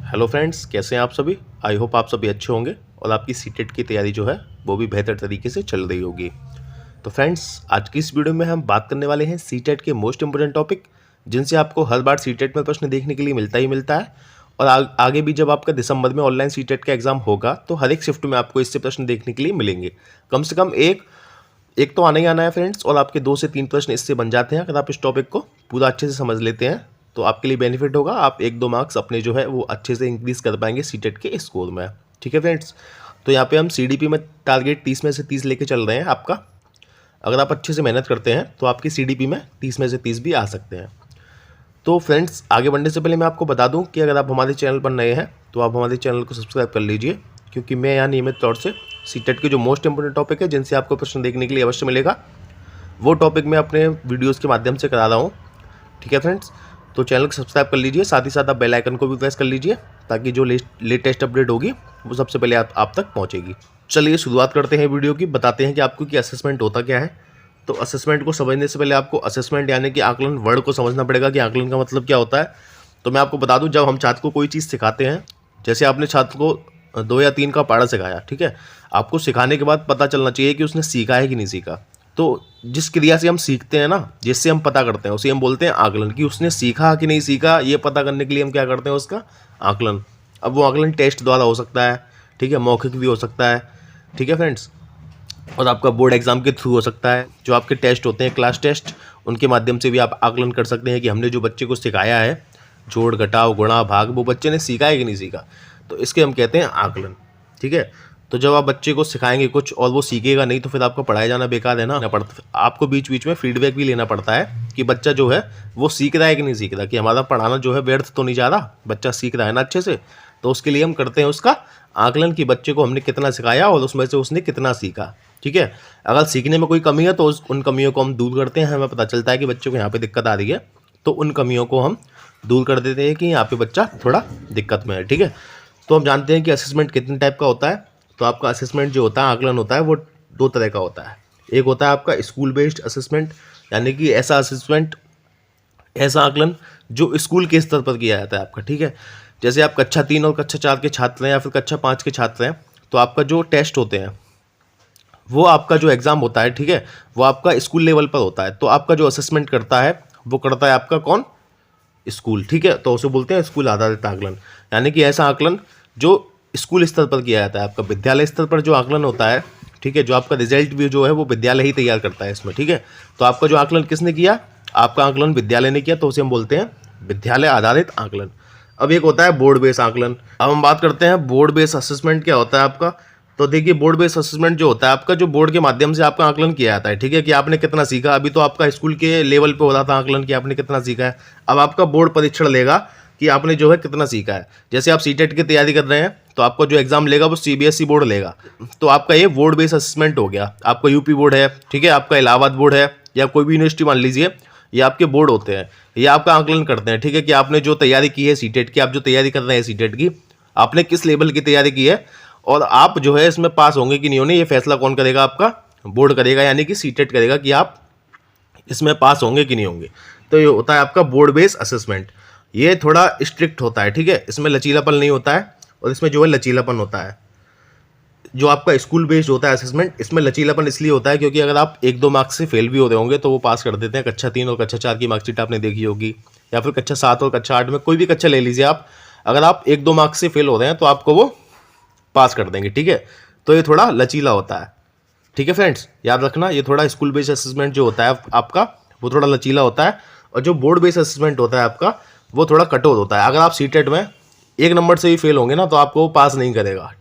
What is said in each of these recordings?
Hello friends, कैसे हैं आप सभी। आई होप आप सभी अच्छे होंगे और आपकी सीटेट की तैयारी जो है वो भी बेहतर तरीके से चल रही होगी। तो फ्रेंड्स, आज की इस वीडियो में हम बात करने वाले हैं सीटेट के मोस्ट इंपोर्टेंट टॉपिक, जिनसे आपको हर बार सीटेट में प्रश्न देखने के लिए मिलता ही मिलता है। और आगे भी जब आपका दिसंबर में ऑनलाइन सीटेट का एग्जाम होगा तो हर एक शिफ्ट में आपको इससे प्रश्न देखने के लिए मिलेंगे। कम से कम एक एक तो आना ही आना है फ्रेंड्स, और आपके 2 से 3 प्रश्न इससे बन जाते हैं अगर आप इस टॉपिक को पूरा अच्छे से समझ लेते हैं। तो आपके लिए बेनिफिट होगा, आप 1-2 मार्क्स अपने जो है वो अच्छे से इंक्रीज कर पाएंगे सीटेट के स्कोर में। ठीक है फ्रेंड्स, तो यहाँ पे हम सीडीपी में टारगेट 30 में से 30 लेके चल रहे हैं आपका। अगर आप अच्छे से मेहनत करते हैं तो आपकी सीडीपी में 30 में से 30 भी आ सकते हैं। तो फ्रेंड्स, आगे बढ़ने से पहले मैं आपको बता दूं कि अगर आप हमारे चैनल पर नए हैं तो आप हमारे चैनल को सब्सक्राइब कर लीजिए, क्योंकि मैं यहाँ नियमित तौर से सीटेट के जो मोस्ट इंपोर्टेंट टॉपिक है जिनसे आपको प्रश्न देखने के लिए अवश्य मिलेगा, वो टॉपिक मैं अपने वीडियोज़ के माध्यम से करा रहा हूँ। ठीक है फ्रेंड्स, तो चैनल को सब्सक्राइब कर लीजिए, साथ ही साथ आप बेल आइकन को भी प्रेस कर लीजिए ताकि जो लेटेस्ट अपडेट होगी वो सबसे पहले आप तक पहुंचेगी। चलिए शुरुआत करते हैं वीडियो की, बताते हैं कि आपको कि असेसमेंट होता क्या है। तो असेसमेंट को समझने से पहले आपको असेसमेंट यानी कि आकलन वर्ड को समझना पड़ेगा कि आकलन का मतलब क्या होता है। तो मैं आपको बता दूं, जब हम छात्र को कोई चीज़ सिखाते हैं, जैसे आपने छात्र को 2 या 3 का पढ़ा सिखाया, ठीक है, आपको सिखाने के बाद पता चलना चाहिए कि उसने सीखा है कि नहीं सीखा। तो जिस क्रिया से हम सीखते हैं ना, जिससे हम पता करते हैं, उसे हम बोलते हैं आकलन, कि उसने सीखा कि नहीं सीखा ये पता करने के लिए हम क्या करते हैं, उसका आकलन। अब वो आकलन टेस्ट द्वारा हो सकता है, ठीक है, मौखिक भी हो सकता है, ठीक है फ्रेंड्स, और आपका बोर्ड एग्जाम के थ्रू हो सकता है। जो आपके टेस्ट होते हैं क्लास टेस्ट, उनके माध्यम से भी आप आकलन कर सकते हैं कि हमने जो बच्चे को सिखाया है, जोड़ घटाव गुणा भाग, वो बच्चे ने सीखा है कि नहीं सीखा। तो इसके हम कहते हैं आकलन। ठीक है, तो जब आप बच्चे को सिखाएंगे कुछ और वो सीखेगा नहीं तो फिर आपका पढ़ाया जाना बेकार है ना। आपको बीच बीच में फीडबैक भी लेना पड़ता है कि बच्चा जो है वो सीख रहा है कि नहीं सीख रहा, कि हमारा पढ़ाना जो है व्यर्थ तो नहीं जा रहा, बच्चा सीख रहा है ना अच्छे से। तो उसके लिए हम करते हैं उसका आकलन कि बच्चे को हमने कितना सिखाया और उसमें से उसने कितना सीखा। ठीक है, अगर सीखने में कोई कमी है तो उन कमियों को हम दूर करते हैं। हमें पता चलता है कि बच्चों को यहाँ पे दिक्कत आ रही है, तो उन कमियों को हम दूर कर देते हैं कि यहाँ पे बच्चा थोड़ा दिक्कत में है। ठीक है, तो हम जानते हैं कि असेसमेंट कितने टाइप का होता है। तो आपका असेसमेंट जो होता है, आकलन होता है, वो 2 तरह का होता है। एक होता है आपका स्कूल बेस्ड असेसमेंट, यानी कि ऐसा असेसमेंट, ऐसा आकलन जो स्कूल के स्तर पर किया जाता है आपका। ठीक है, जैसे आप कक्षा 3 और कक्षा 4 के छात्र हैं या फिर कक्षा 5 के छात्र हैं, तो आपका जो टेस्ट होते हैं, वो आपका जो एग्ज़ाम होता है, ठीक है, वो आपका स्कूल लेवल पर होता है। तो आपका जो असेसमेंट करता है वो करता है आपका कौन, स्कूल। ठीक है, तो उसे बोलते हैं स्कूल आधारित आकलन, यानी कि ऐसा आकलन जो स्कूल स्तर पर किया जाता है। आपका विद्यालय स्तर पर जो आकलन होता है, ठीक है, जो आपका रिजल्ट भी जो है वो विद्यालय ही तैयार करता है इसमें। ठीक है, तो आपका जो आकलन किसने किया, आपका आकलन विद्यालय ने किया, तो उसे हम बोलते हैं विद्यालय आधारित आकलन। अब एक होता है बोर्ड बेस आकलन। अब हम बात करते हैं बोर्ड बेस असेसमेंट क्या होता है आपका। तो देखिए, बोर्ड बेस असेसमेंट जो होता है आपका, जो बोर्ड के माध्यम से आपका आकलन किया जाता है, ठीक है, कि आपने कितना सीखा। अभी तो आपका स्कूल के लेवल पे हो रहा था आकलन कि आपने कितना सीखा है, अब आपका बोर्ड परीक्षण लेगा कि आपने जो है कितना सीखा है। जैसे आप सीटेट की तैयारी कर रहे हैं तो आपका जो एग्जाम लेगा वो सीबीएसई बोर्ड लेगा, तो आपका ये बोर्ड बेस असेसमेंट हो गया। आपका यूपी बोर्ड है, ठीक है, आपका इलाहाबाद बोर्ड है, या कोई भी यूनिवर्सिटी मान लीजिए, ये आपके बोर्ड होते हैं, ये आपका आकलन करते हैं। ठीक है, कि आपने जो तैयारी की है सीटेट की, आप जो तैयारी कर रहे हैं सीटेट की, आपने किस लेवल की तैयारी की है और आप जो है इसमें पास होंगे कि नहीं होंगे, ये फैसला कौन करेगा, आपका बोर्ड करेगा, यानी कि सीटेट करेगा कि आप इसमें पास होंगे कि नहीं होंगे। तो ये होता है आपका बोर्ड बेस असेसमेंट। ये थोड़ा स्ट्रिक्ट होता है, ठीक है, इसमें लचीलापन नहीं होता है, और इसमें जो है लचीलापन होता है। जो आपका स्कूल बेस्ड होता है असेसमेंट, इसमें लचीलापन इसलिए होता है क्योंकि अगर आप 1-2 मार्क्स से फेल भी हो रहे होंगे तो वो पास कर देते हैं। कक्षा 3 और कक्षा 4 की मार्कशीट आपने देखी होगी, या फिर कक्षा 7 और कक्षा 8 में कोई भी कक्षा ले लीजिए आप, अगर आप 1-2 मार्क्स से फेल हो रहे हैं तो आपको वो पास कर देंगे। ठीक है, तो ये थोड़ा लचीला होता है। ठीक है फ्रेंड्स, याद रखना, ये थोड़ा स्कूल बेस्ड असेसमेंट जो होता है आपका, वो थोड़ा लचीला होता है, और जो बोर्ड बेस्ड असेसमेंट होता है आपका, वो थोड़ा कठोर होता है। अगर आप सीटेट में 1 नंबर से भी फेल होंगे ना तो आपको वो पास नहीं करेगा।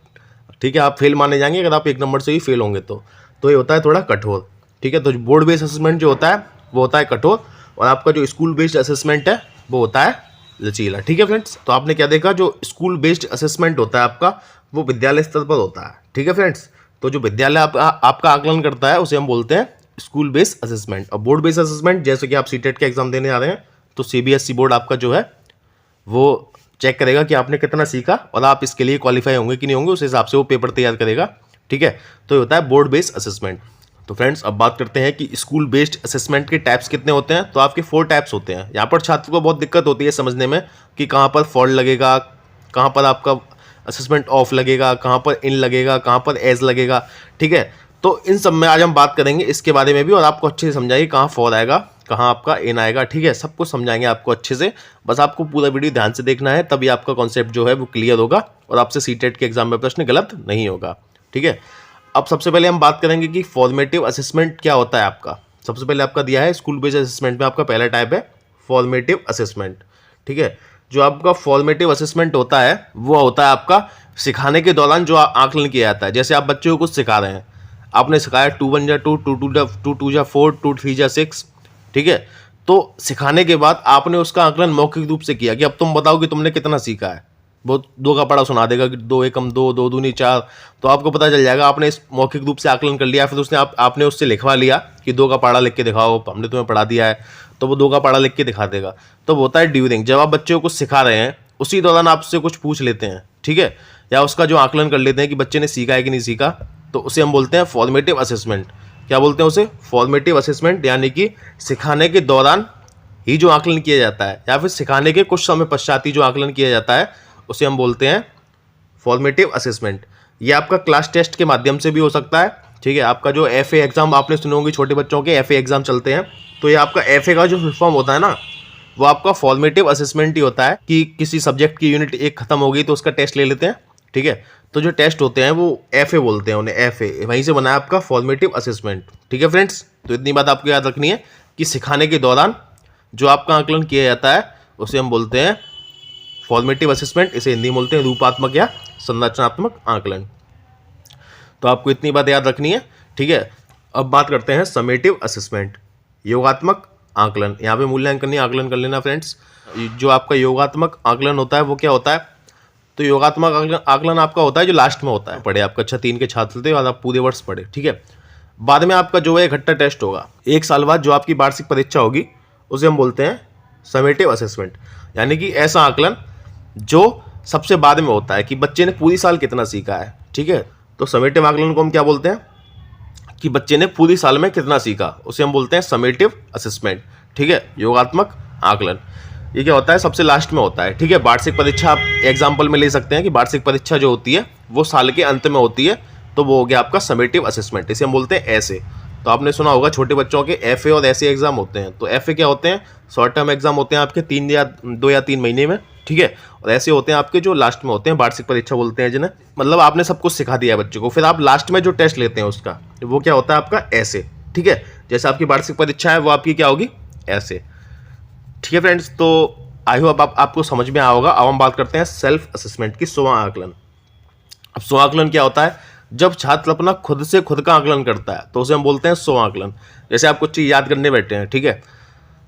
ठीक है, आप फेल माने जाएंगे अगर आप 1 नंबर से भी फेल होंगे तो ये होता है थोड़ा कठोर। ठीक है, तो बोर्ड बेस्ड असेसमेंट जो होता है वो होता है कठोर, और आपका जो स्कूल बेस्ड असेसमेंट है वो होता है लचीला। ठीक है फ्रेंड्स, तो आपने क्या देखा, जो स्कूल बेस्ड असेसमेंट होता है आपका, वो विद्यालय स्तर पर होता है। ठीक है फ्रेंड्स, तो जो विद्यालय आपका आकलन करता है उसे हम बोलते हैं स्कूल बेस्ड असेसमेंट। और बोर्ड बेस्ड असेसमेंट, जैसे कि आप सीटेट का एग्जाम देने आ रहे हैं तो सीबीएसई बोर्ड आपका जो है वो चेक करेगा कि आपने कितना सीखा और आप इसके लिए क्वालिफाई होंगे कि नहीं होंगे, उस हिसाब से वो पेपर तैयार करेगा। ठीक है, तो ये होता है बोर्ड बेस्ड असेसमेंट। तो फ्रेंड्स, अब बात करते हैं कि स्कूल बेस्ड असेसमेंट के टाइप्स कितने होते हैं। तो आपके 4 टाइप्स होते हैं। यहाँ पर छात्र को बहुत दिक्कत होती है समझने में कि कहाँ पर फॉल्ट लगेगा, कहाँ पर आपका असेसमेंट ऑफ लगेगा, कहाँ पर इन लगेगा, कहाँ पर एज लगेगा, ठीक है। तो इन सब में आज हम बात करेंगे इसके बारे में भी, और आपको अच्छे से समझाएंगे कहाँ फॉर आएगा, कहाँ आपका इन आएगा, ठीक है। सब कुछ समझाएंगे आपको अच्छे से, बस आपको पूरा वीडियो ध्यान से देखना है, तभी आपका कॉन्सेप्ट जो है वो क्लियर होगा और आपसे सीटेट के एग्जाम में प्रश्न गलत नहीं होगा, ठीक है। अब सबसे पहले हम बात करेंगे कि फॉर्मेटिव असेसमेंट क्या होता है आपका। सबसे पहले आपका दिया है स्कूल बेस्ड असेसमेंट में आपका पहला टाइप है फॉर्मेटिव असेसमेंट, ठीक है। जो आपका फॉर्मेटिव असेसमेंट होता है वो होता है आपका सिखाने के दौरान जो आकलन किया जाता है। जैसे आप बच्चों को कुछ सिखा रहे हैं, आपने सिखाया 2 1 जा 2, 2 2 जा 4, 2 3 जा 6, ठीक है। तो सिखाने के बाद आपने उसका आकलन मौखिक रूप से किया कि अब तुम बताओ कि तुमने कितना सीखा है। वो 2 का पढ़ा सुना देगा कि 2 एकम 2, 2 दूनी 4, तो आपको पता चल जाएगा आपने इस मौखिक रूप से आकलन कर लिया। फिर उसने आपने उससे लिखवा लिया कि 2 का पढ़ा लिख के दिखाओ, हमने तुम्हें पढ़ा दिया है, तो वो 2 का पढ़ा लिख के दिखा देगा। तो वो होता है ड्यूरिंग, जब आप बच्चे को कुछ सिखा रहे हैं उसी दौरान आपसे कुछ पूछ लेते हैं, ठीक है, या उसका जो आकलन कर लेते हैं कि बच्चे ने सीखा है कि नहीं सीखा, तो उसे हम बोलते हैं फॉर्मेटिव असेसमेंट। क्या बोलते हैं उसे? फॉर्मेटिव असेसमेंट, यानी कि सिखाने के दौरान ही जो आकलन किया जाता है या फिर सिखाने के कुछ समय पश्चात ही जो आकलन किया जाता है उसे हम बोलते हैं फॉर्मेटिव असेसमेंट। ये आपका क्लास टेस्ट के माध्यम से भी हो सकता है, ठीक है। आपका जो एफए एग्जाम आपने सुने होंगे, छोटे बच्चों के एफए एग्जाम चलते हैं, तो ये आपका एफए का जो फुल फॉर्म होता है ना, वो आपका फॉर्मेटिव असेसमेंट ही होता है कि किसी सब्जेक्ट की यूनिट 1 खत्म हो गई तो उसका टेस्ट ले लेते हैं, ठीक है। तो जो टेस्ट होते हैं वो एफए बोलते हैं उन्हें, एफए, वहीं से बना है आपका फॉर्मेटिव असेसमेंट, ठीक है फ्रेंड्स। तो इतनी बात आपको याद रखनी है कि सिखाने के दौरान जो आपका आकलन किया जाता है उसे हम बोलते हैं फॉर्मेटिव असेसमेंट। इसे हिंदी में बोलते हैं रूपात्मक या संरचनात्मक आकलन। तो आपको इतनी बात याद रखनी है, ठीक है। अब बात करते हैं समेटिव असेसमेंट, योगात्मक आकलन। यहाँ पे मूल्यांकन आकलन कर लेना फ्रेंड्स। जो आपका योगात्मक आकलन होता है वो क्या होता है? तो योगात्मक आकलन आपका होता है जो लास्ट में होता है। पढ़े आप कक्षा 3 के छात्र थे और आप पूरे वर्ष पढ़े, ठीक है। बाद में आपका जो है इकट्ठा टेस्ट होगा, 1 साल बाद जो आपकी वार्षिक परीक्षा होगी उसे हम बोलते हैं समेटिव असेसमेंट, यानी कि ऐसा आकलन जो सबसे बाद में होता है कि बच्चे ने पूरी साल कितना सीखा है, ठीक है। तो समेटिव आकलन को हम क्या बोलते हैं कि बच्चे ने पूरी साल में कितना सीखा, उसे हम बोलते हैं समेटिव असेसमेंट, ठीक है। योगात्मक आकलन ये क्या होता है? सबसे लास्ट में होता है, ठीक है। वार्षिक परीक्षा आप एग्जाम्पल में ले सकते हैं कि वार्षिक परीक्षा जो होती है वो साल के अंत में होती है, तो वो हो गया आपका समेटिव असेसमेंट। इसे हम बोलते हैं ऐसे। तो आपने सुना होगा छोटे बच्चों के एफए और ऐसे एग्जाम होते हैं। तो एफए क्या होते हैं? शॉर्ट टर्म एग्जाम होते हैं आपके 2 या 3 महीने में, ठीक है। और ऐसे होते हैं आपके जो लास्ट में होते हैं, वार्षिक परीक्षा बोलते हैं जिन्हें। मतलब आपने सब कुछ सिखा दिया है बच्चे को, फिर आप लास्ट में जो टेस्ट लेते हैं उसका वो क्या होता है आपका ऐसे, ठीक है। जैसे आपकी वार्षिक परीक्षा है वो आपकी क्या होगी? ऐसे, ठीक है फ्रेंड्स। तो आई होप आपको समझ में आया होगा। अब हम बात करते हैं सेल्फ असेसमेंट की, स्व आकलन। अब स्व आकलन क्या होता है? जब छात्र अपना खुद से खुद का आकलन करता है तो उसे हम बोलते हैं स्व आकलन। जैसे आप कुछ चीज़ याद करने बैठे हैं, ठीक है।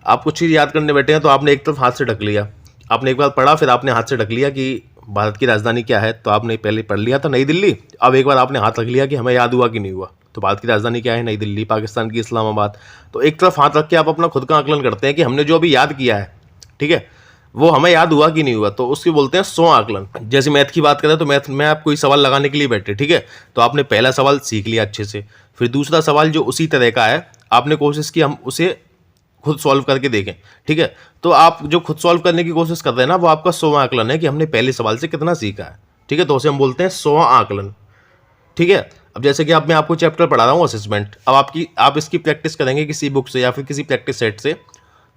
आप कुछ चीज़ याद करने बैठे हैं तो आपने एक तरफ हाथ से ढक लिया, आपने एक बार पढ़ा, फिर आपने हाथ से ढक लिया कि भारत की राजधानी क्या है, तो आपने पहले पढ़ लिया था नई दिल्ली। अब एक बार आपने हाथ रख लिया कि हमें याद हुआ कि नहीं हुआ, तो भारत की राजधानी क्या है? नई दिल्ली। पाकिस्तान की इस्लामाबाद। तो एक तरफ हाथ रख के आप अपना खुद का आकलन करते हैं कि हमने जो अभी याद किया है, ठीक है, वो हमें याद हुआ कि नहीं हुआ, तो उसकी बोलते हैं स्व आकलन। जैसे मैथ की बात करें तो मैथ में आप कोई सवाल लगाने के लिए बैठे, ठीक है, तो आपने पहला सवाल सीख लिया अच्छे से, फिर दूसरा सवाल जो उसी तरह का है आपने कोशिश की हम उसे खुद सॉल्व करके देखें, ठीक है। तो आप जो खुद सॉल्व करने की कोशिश कर रहे हैं ना, वो आपका स्व आकलन है कि हमने पहले सवाल से कितना सीखा है, ठीक है। तो उसे हम बोलते हैं स्व आकलन, ठीक है। अब जैसे कि मैं आपको चैप्टर पढ़ा रहा हूँ असेसमेंट, अब आप इसकी प्रैक्टिस करेंगे किसी बुक से या फिर किसी प्रैक्टिस सेट से,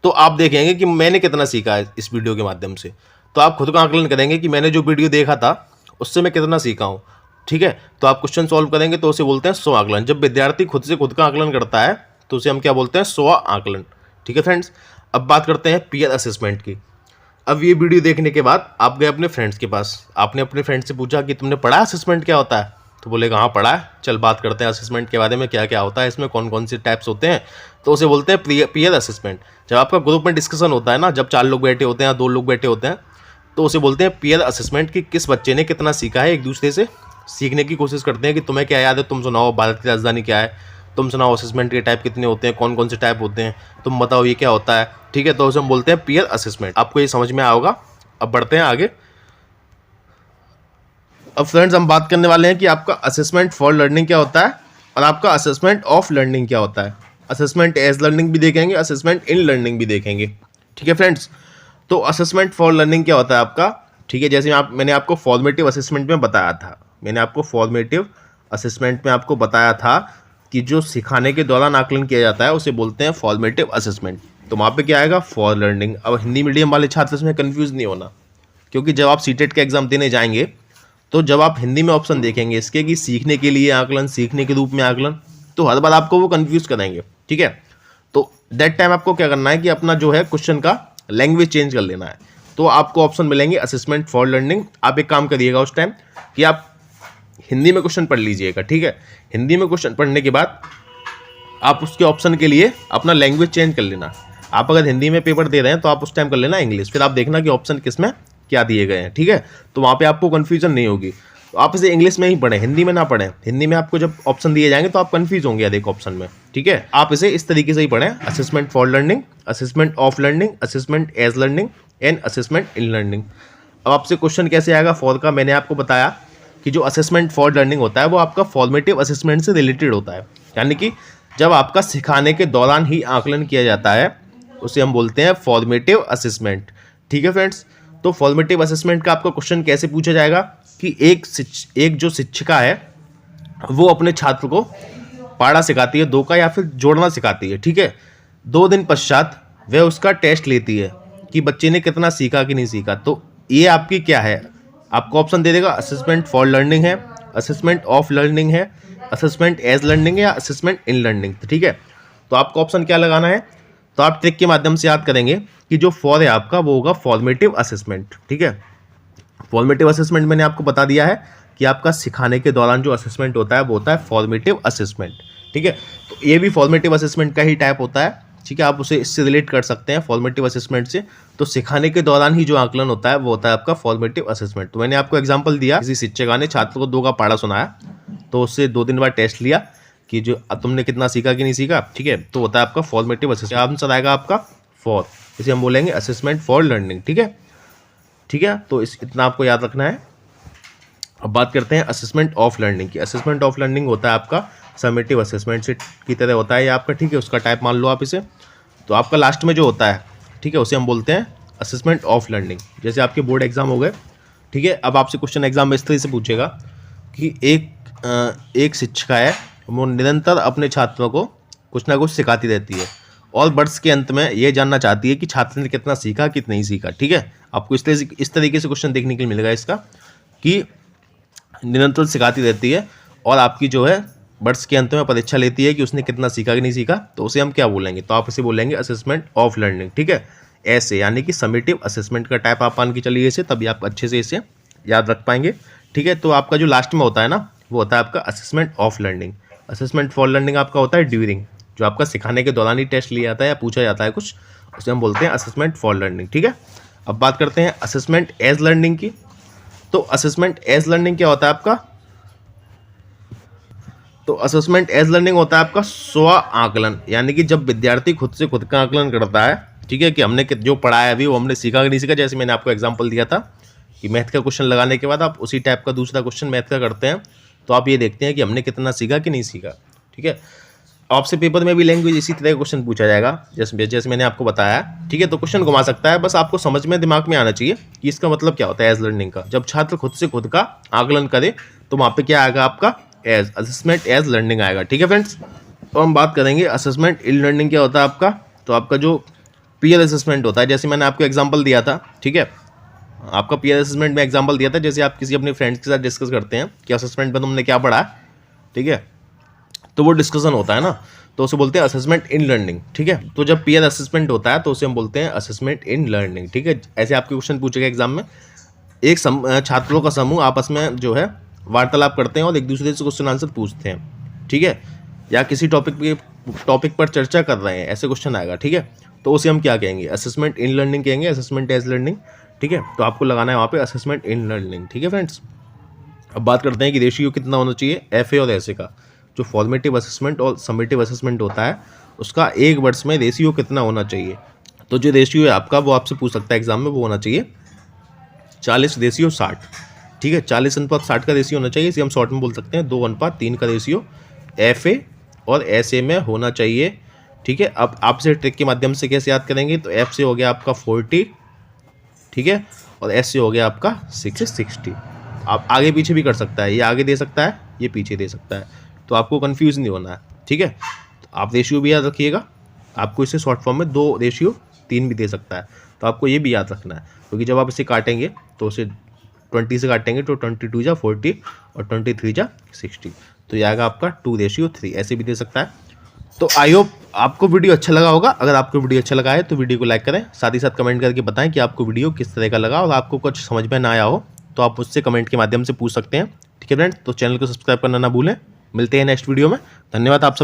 तो आप देखेंगे कि मैंने कितना सीखा है इस वीडियो के माध्यम से। तो आप खुद का आकलन करेंगे कि मैंने जो वीडियो देखा था उससे मैं कितना सीखा हूँ, ठीक है। तो आप क्वेश्चन सॉल्व करेंगे तो उसे बोलते हैं स्व आकलन। जब विद्यार्थी खुद से खुद का आकलन करता है तो उसे हम क्या बोलते हैं? स्व आकलन, ठीक है फ्रेंड्स। अब बात करते हैं पीयर असेसमेंट की। अब ये वीडियो देखने के बाद आप गए अपने फ्रेंड्स के पास, आपने अपने फ्रेंड से पूछा कि तुमने पढ़ा असेसमेंट क्या होता है? तो बोलेगा हाँ पढ़ा है। चल बात करते हैं असेसमेंट के बारे में, क्या क्या होता है इसमें, कौन कौन से टाइप्स होते हैं। तो उसे बोलते हैं पीयर असेसमेंट। जब आपका ग्रुप में डिस्कशन होता है ना, जब 4 लोग बैठे होते हैं या 2 लोग बैठे होते हैं, तो उसे बोलते हैं पीयर असेसमेंट कि किस बच्चे ने कितना सीखा है। एक दूसरे से सीखने की कोशिश करते हैं कि तुम्हें क्या याद है, तुम सुनाओ भारत की राजधानी क्या है, तुम सुनाओ असेसमेंट के टाइप कितने होते हैं, कौन कौन से टाइप होते हैं, तुम बताओ ये क्या होता है, ठीक है। तो उसे हम बोलते हैं पीयर असेसमेंट। आपको ये समझ में आया होगा। अब बढ़ते हैं आगे। अब फ्रेंड्स हम बात करने वाले हैं कि आपका असेसमेंट फॉर लर्निंग क्या होता है और आपका असेसमेंट ऑफ लर्निंग क्या होता है। असेसमेंट एज लर्निंग भी देखेंगे, असेसमेंट इन लर्निंग भी देखेंगे, ठीक है फ्रेंड्स। तो असेसमेंट फॉर लर्निंग क्या होता है आपका ठीक है, जैसे मैंने आपको फॉर्मेटिव असेसमेंट में बताया था, कि जो सिखाने के दौरान आकलन किया जाता है उसे बोलते हैं फॉर्मेटिव असेसमेंट। तो वहाँ पे क्या आएगा, फॉर लर्निंग। अब हिंदी मीडियम वाले छात्र इसमें कंफ्यूज नहीं होना, क्योंकि जब आप सीटेट का एग्जाम देने जाएंगे तो जब आप हिंदी में ऑप्शन देखेंगे इसके कि सीखने के लिए आकलन, सीखने के रूप में आकलन, तो हर बार आपको वो कंफ्यूज कराएंगे। ठीक है, तो दैट टाइम आपको क्या करना है कि अपना जो है क्वेश्चन का लैंग्वेज चेंज कर लेना है। तो आपको ऑप्शन मिलेंगे असेसमेंट फॉर लर्निंग। आप एक काम करिएगा उस टाइम कि आप हिंदी में क्वेश्चन पढ़ लीजिएगा। ठीक है, हिंदी में क्वेश्चन पढ़ने के बाद आप उसके ऑप्शन के लिए अपना लैंग्वेज चेंज कर लेना। आप अगर हिंदी में पेपर दे रहे हैं तो आप उस टाइम कर लेना इंग्लिश, फिर आप देखना कि ऑप्शन किस में क्या दिए गए हैं। ठीक है, तो वहाँ पे आपको कन्फ्यूजन नहीं होगी। तो आप इसे इंग्लिश में ही पढ़ें, हिंदी में ना पढ़ें। हिंदी में आपको जब ऑप्शन दिए जाएंगे तो आप कन्फ्यूज होंगे एक ऑप्शन में। ठीक है, आप इसे इस तरीके से ही पढ़ें, assessment for learning, assessment of learning, assessment as learning and assessment in learning. अब आपसे क्वेश्चन कैसे आएगा फॉर का, मैंने आपको बताया कि जो असेसमेंट फॉर लर्निंग होता है वो आपका फॉर्मेटिव असेसमेंट से रिलेटेड होता है, यानी कि जब आपका सिखाने के दौरान ही आकलन किया जाता है उसे हम बोलते हैं फॉर्मेटिव असेसमेंट। ठीक है फ्रेंड्स, तो फॉर्मेटिव असेसमेंट का आपका क्वेश्चन कैसे पूछा जाएगा कि एक जो शिक्षिका है वो अपने छात्र को पढ़ना सिखाती है, 2 का या फिर जोड़ना सिखाती है। ठीक है, 2 दिन पश्चात वह उसका टेस्ट लेती है कि बच्चे ने कितना सीखा कि नहीं सीखा। तो ये आपकी क्या है, आपको ऑप्शन दे देगा असेसमेंट फॉर लर्निंग है, असेसमेंट ऑफ लर्निंग है, असेसमेंट एज लर्निंग या असेसमेंट इन लर्निंग। ठीक है, तो आपको ऑप्शन क्या लगाना है, तो आप ट्रिक के माध्यम से याद करेंगे कि जो फॉर है आपका वो होगा फॉर्मेटिव असेसमेंट। ठीक है, फॉर्मेटिव असेसमेंट मैंने आपको बता दिया है कि आपका सिखाने के दौरान जो असेसमेंट होता है वो होता है फॉर्मेटिव असेसमेंट। ठीक है, तो ये भी फॉर्मेटिव असेसमेंट का ही टाइप होता है। ठीक है, आप उसे इससे रिलेट कर सकते हैं फॉर्मेटिव असेसमेंट से। तो सिखाने के दौरान ही जो आकलन होता है वो होता है आपका फॉर्मेटिव असेसमेंट। तो मैंने आपको एग्जांपल दिया, किसी शिक्षिका ने छात्र को 2 का पढ़ा सुनाया तो उससे 2 दिन बाद टेस्ट लिया कि जो तुमने कितना सीखा कि नहीं सीखा। ठीक है, तो होता है आपका फॉर्मेटिव असेसमेंट। आंसर आएगा आपका फॉर, इसे हम बोलेंगे असेसमेंट फॉर लर्निंग। ठीक है, ठीक है, तो इतना आपको याद रखना है। अब बात करते हैं असेसमेंट ऑफ लर्निंग की। असेसमेंट ऑफ लर्निंग होता है आपका समेटिव असेसमेंट से की तरह होता है ये आपका। ठीक है, उसका टाइप मान लो आप इसे। तो आपका लास्ट में जो होता है, ठीक है, उसे हम बोलते हैं असेसमेंट ऑफ लर्निंग। जैसे आपके बोर्ड एग्जाम हो गए, ठीक है, अब आपसे क्वेश्चन एग्जाम में इस तरह से पूछेगा कि एक शिक्षिका है, वो निरंतर अपने छात्रों को कुछ ना कुछ सिखाती रहती है और वर्ष के अंत में ये जानना चाहती है कि छात्र ने कितना सीखा कितना नहीं सीखा। ठीक है, आपको इस तरीके से क्वेश्चन देखने के लिए मिलेगा इसका कि निरंतर सिखाती रहती है और आपकी जो है वर्ष के अंत में परीक्षा लेती है कि उसने कितना सीखा कि नहीं सीखा। तो उसे हम क्या बोलेंगे, तो आप इसे बोलेंगे असेसमेंट ऑफ लर्निंग। ठीक है, ऐसे यानी कि समेटिव असेसमेंट का टाइप आप मान के चलिए इसे, तभी आप अच्छे से इसे याद रख पाएंगे। ठीक है, तो आपका जो लास्ट में होता है ना वो होता है आपका assessment of learning. Assessment for learning आपका होता है ड्यूरिंग, जो आपका सिखाने के दौरान ही टेस्ट लिया जाता है या पूछा जाता है कुछ, उसे हम बोलते हैं असेसमेंट फॉर लर्निंग। ठीक है, अब बात करते हैं असेसमेंट एज लर्निंग की। तो असेसमेंट एज लर्निंग क्या होता है आपका, तो असेसमेंट एज लर्निंग होता है आपका स्व आकलन, यानी कि जब विद्यार्थी खुद से खुद का आकलन करता है। ठीक है, कि हमने जो पढ़ाया अभी वो हमने सीखा कि नहीं सीखा। जैसे मैंने आपको एग्जांपल दिया था कि मैथ का क्वेश्चन लगाने के बाद आप उसी टाइप का दूसरा क्वेश्चन मैथ का करते हैं, तो आप ये देखते हैं कि हमने कितना सीखा कि नहीं सीखा। ठीक है, आपसे पेपर में भी लैंग्वेज इसी तरह का क्वेश्चन पूछा जाएगा जैसे मैंने आपको बताया। ठीक है, तो क्वेश्चन घुमा सकता है, बस आपको समझ में दिमाग में आना चाहिए कि इसका मतलब क्या होता है एज लर्निंग का। जब छात्र खुद से खुद का आकलन करे तो वहाँ पे क्या आएगा आपका एज, असेसमेंट एज लर्निंग आएगा। ठीक है फ्रेंड्स, तो हम बात करेंगे असेसमेंट इन लर्निंग क्या होता है आपका। तो आपका जो पीयर असेसमेंट होता है, जैसे मैंने आपको एग्जांपल दिया था। ठीक है, आपका पीयर असेसमेंट में एग्जांपल दिया था, जैसे आप किसी अपने फ्रेंड्स के साथ डिस्कस करते हैं कि असेसमेंट में तुमने क्या पढ़ा। ठीक है, तो वो डिस्कशन होता है ना, तो उसे बोलते हैं असेसमेंट इन लर्निंग। ठीक है, तो जब पीयर असेसमेंट होता है तो उसे हम बोलते हैं असेसमेंट इन लर्निंग। ठीक है, ऐसे आपके क्वेश्चन पूछेगा एग्जाम में, एक छात्रों का समूह आपस में जो है वार्तालाप करते हैं और एक दूसरे से क्वेश्चन आंसर पूछते हैं। ठीक है, या किसी टॉपिक पर चर्चा कर रहे हैं, ऐसे क्वेश्चन आएगा। ठीक है, तो उसे हम क्या कहेंगे, असेसमेंट इन लर्निंग कहेंगे, असेसमेंट एज लर्निंग। ठीक है, तो आपको लगाना है वहाँ पे असेसमेंट इन लर्निंग। ठीक है फ्रेंड्स, अब बात करते हैं कि रेशियो कितना होना चाहिए एफ और ऐसे का। जो फॉर्मेटिव असेसमेंट और समेटिव असेसमेंट होता है उसका एक वर्ष में रेशियो कितना होना चाहिए। तो जो रेशियो है आपका वो आपसे पूछ सकता है एग्जाम में, वो होना चाहिए 40:60। ठीक है, 40:60 का रेशियो होना चाहिए। इसे हम शॉर्ट में बोल सकते हैं 2:3 का रेशियो एफ ए और एस ए में होना चाहिए। ठीक है, अब आपसे ट्रिक के माध्यम से कैसे याद करेंगे, तो एफ से हो गया आपका 40। ठीक है, और ऐसे हो गया आपका 660। आप आगे पीछे भी कर सकता है, ये आगे दे सकता है, ये पीछे दे सकता है, तो आपको कंफ्यूज नहीं होना है, ठीक है। तो आप रेशियो भी याद रखिएगा, आपको इसे शॉर्ट फॉर्म में 2:3 भी दे सकता है, तो आपको ये भी याद रखना है, क्योंकि जब आप इसे काटेंगे तो उसे 20 से काटेंगे तो 22 जा 40 और 23 जा 60, तो ये आएगा आपका 2:3, ऐसे भी दे सकता है। तो आई होप आपको वीडियो अच्छा लगा होगा। अगर आपको वीडियो अच्छा लगा है तो वीडियो को लाइक करें, साथ ही साथ कमेंट करके बताएं कि आपको वीडियो किस तरह का लगा, और आपको कुछ समझ में ना आया हो तो आप मुझसे कमेंट के माध्यम से पूछ सकते हैं, ठीक है फ्रेंड्स। तो चैनल को सब्सक्राइब करना ना भूलें। मिलते हैं नेक्स्ट वीडियो में। धन्यवाद आप सब।